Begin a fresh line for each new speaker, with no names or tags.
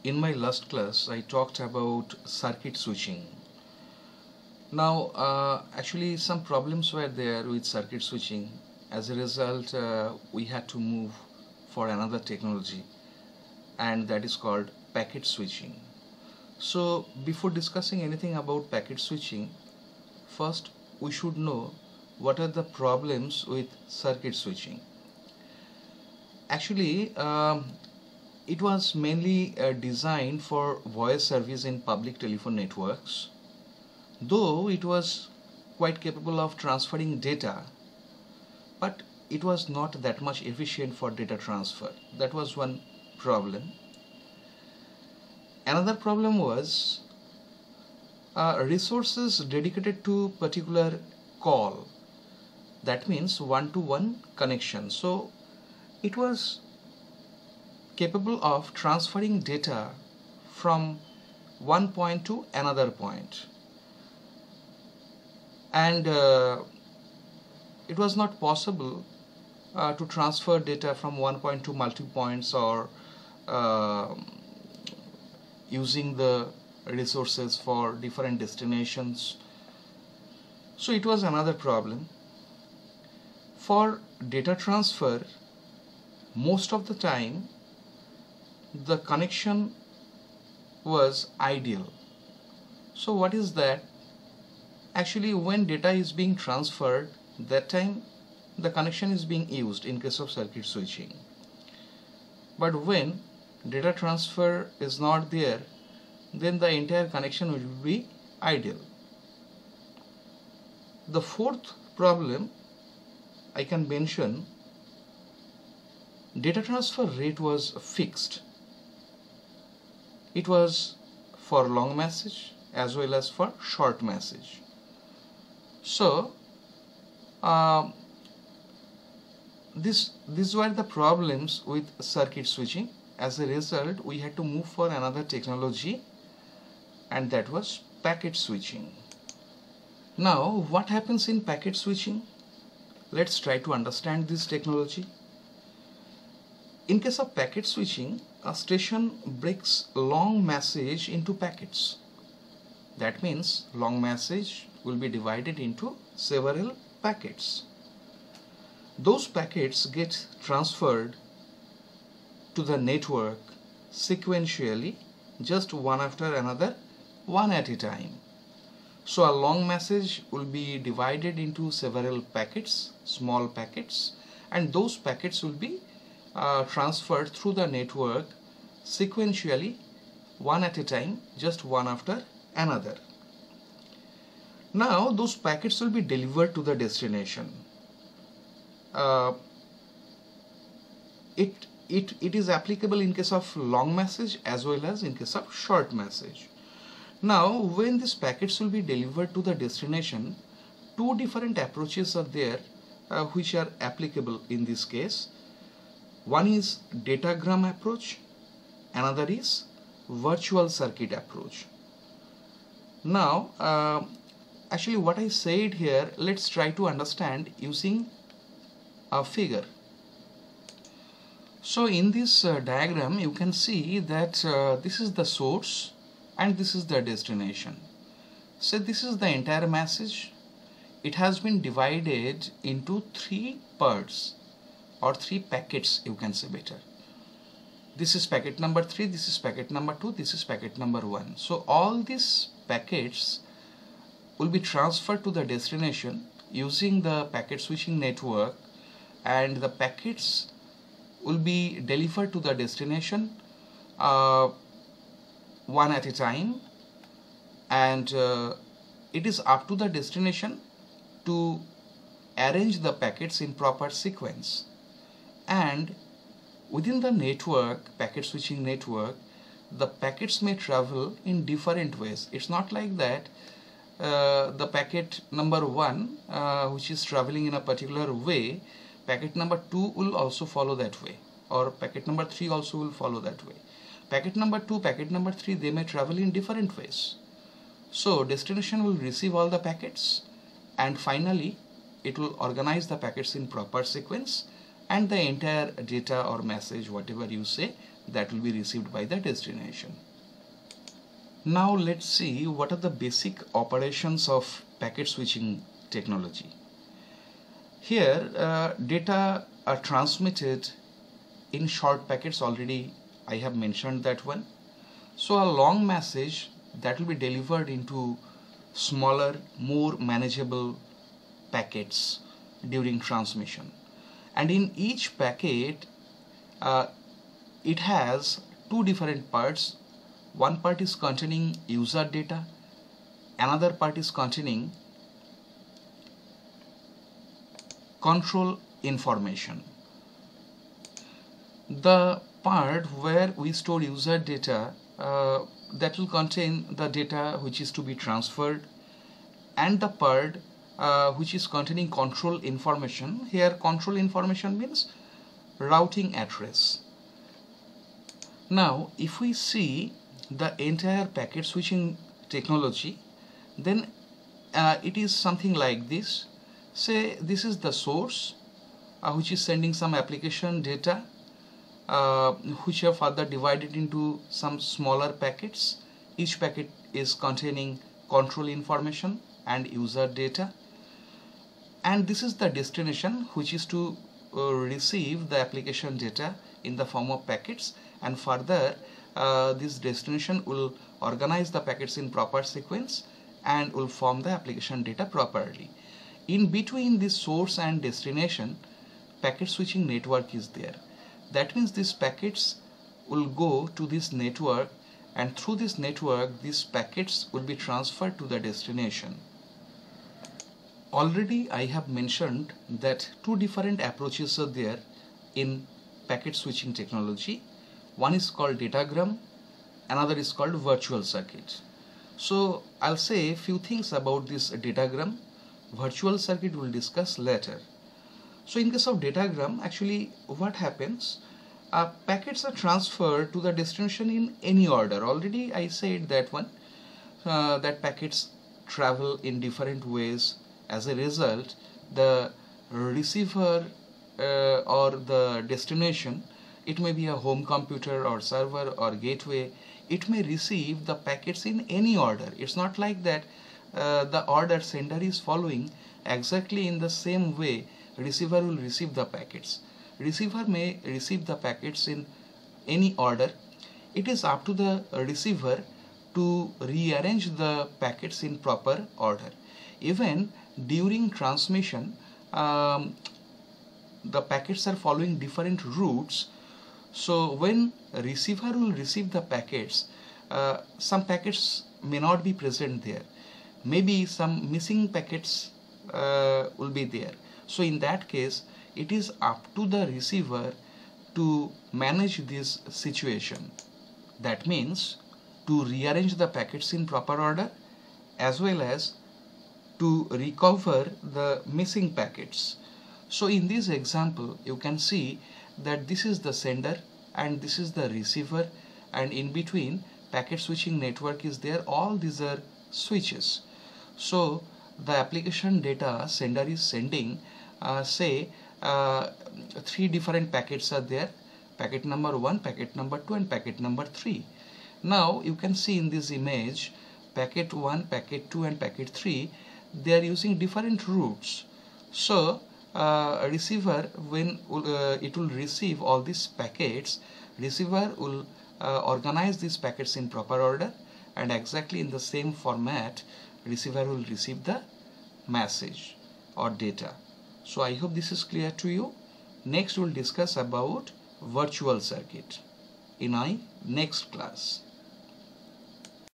In my last class, I talked about circuit switching. Now, actually, some problems were there with circuit switching. As a result, we had to move for another technology, and that is called packet switching. So, before discussing anything about packet switching, first we should know what are the problems with circuit switching. Actually, it was mainly designed for voice service in public telephone networks, though it was quite capable of transferring data, but it was not that much efficient for data transfer. That was one problem. Another problem was resources dedicated to particular call. That means one-to-one connection. So it was capable of transferring data from one point to another point, and it was not possible to transfer data from one point to multiple points or using the resources for different destinations. So it was another problem. For data transfer, most of the time the connection was ideal. So what is that? Actually, when data is being transferred, that time the connection is being used in case of circuit switching. But when data transfer is not there, then the entire connection will be ideal. The fourth problem I can mention, data transfer rate was fixed. It was for long message as well as for short message. So these were the problems with circuit switching. As a result, we had to move for another technology, and that was packet switching. Now, what happens in packet switching? Let's try to understand this technology. In case of packet switching, a station breaks long message into packets. That means long message will be divided into several packets. Those packets get transferred to the network sequentially, just one after another, one at a time. So a long message will be divided into several packets, small packets, and those packets will be transferred through the network sequentially, one at a time, just one after another. Now those packets will be delivered to the destination. It is applicable in case of long message as well as in case of short message. Now, when these packets will be delivered to the destination, two different approaches are there which are applicable in this case. One is datagram approach, another is virtual circuit approach. Now, actually what I said here, let's try to understand using a figure. So in this diagram, you can see that this is the source and this is the destination. So this is the entire message. It has been divided into three parts or three packets, you can say better. This is packet number 3, this is packet number 2, this is packet number 1. So all these packets will be transferred to the destination using the packet switching network, and the packets will be delivered to the destination one at a time, and it is up to the destination to arrange the packets in proper sequence. And within the network, packet switching network, the packets may travel in different ways. It's not like that the packet number 1 which is traveling in a particular way, packet number 2 will also follow that way, or packet number 3 also will follow that way. Packet number 2, packet number 3, they may travel in different ways. So destination will receive all the packets, and finally it will organize the packets in proper sequence, and the entire data or message, whatever you say, that will be received by the destination. Now let's see what are the basic operations of packet switching technology. Here data are transmitted in short packets. Already I have mentioned that one. So a long message that will be delivered into smaller, more manageable packets during transmission, and in each packet it has two different parts. One part is containing user data, another part is containing control information. The part where we store user data that will contain the data which is to be transferred, and the part which is containing control information. Here control information means routing address. Now if we see the entire packet switching technology, then it is something like this. Say this is the source which is sending some application data which are further divided into some smaller packets. Each packet is containing control information and user data, and this is the destination which is to receive the application data in the form of packets, and further this destination will organize the packets in proper sequence and will form the application data properly. In between this source and destination, packet switching network is there. That means these packets will go to this network, and through this network these packets will be transferred to the destination. Already I have mentioned that two different approaches are there in packet switching technology. One is called datagram, another is called virtual circuit. So I'll say a few things about this datagram. Virtual circuit we'll discuss later. So in case of datagram, actually what happens, packets are transferred to the destination in any order. Already I said that one, that packets travel in different ways. As a result, the receiver or the destination, it may be a home computer or server or gateway, it may receive the packets in any order. It's not like that the order sender is following exactly in the same way receiver will receive the packets. Receiver may receive the packets in any order. It is up to the receiver to rearrange the packets in proper order. Even during transmission, the packets are following different routes. So when receiver will receive the packets, some packets may not be present there. Maybe some missing packets will be there. So in that case, it is up to the receiver to manage this situation. That means to rearrange the packets in proper order, as well as to recover the missing packets. So in this example, you can see that this is the sender and this is the receiver, and in between packet switching network is there. All these are switches. So the application data sender is sending, say three different packets are there: packet number 1, packet number 2, and packet number 3. Now you can see in this image, packet 1, packet 2, and packet 3, they are using different routes. So receiver, when it will receive all these packets, receiver will organize these packets in proper order, and exactly in the same format receiver will receive the message or data. So I hope this is clear to you. Next we'll discuss about virtual circuit in my next class.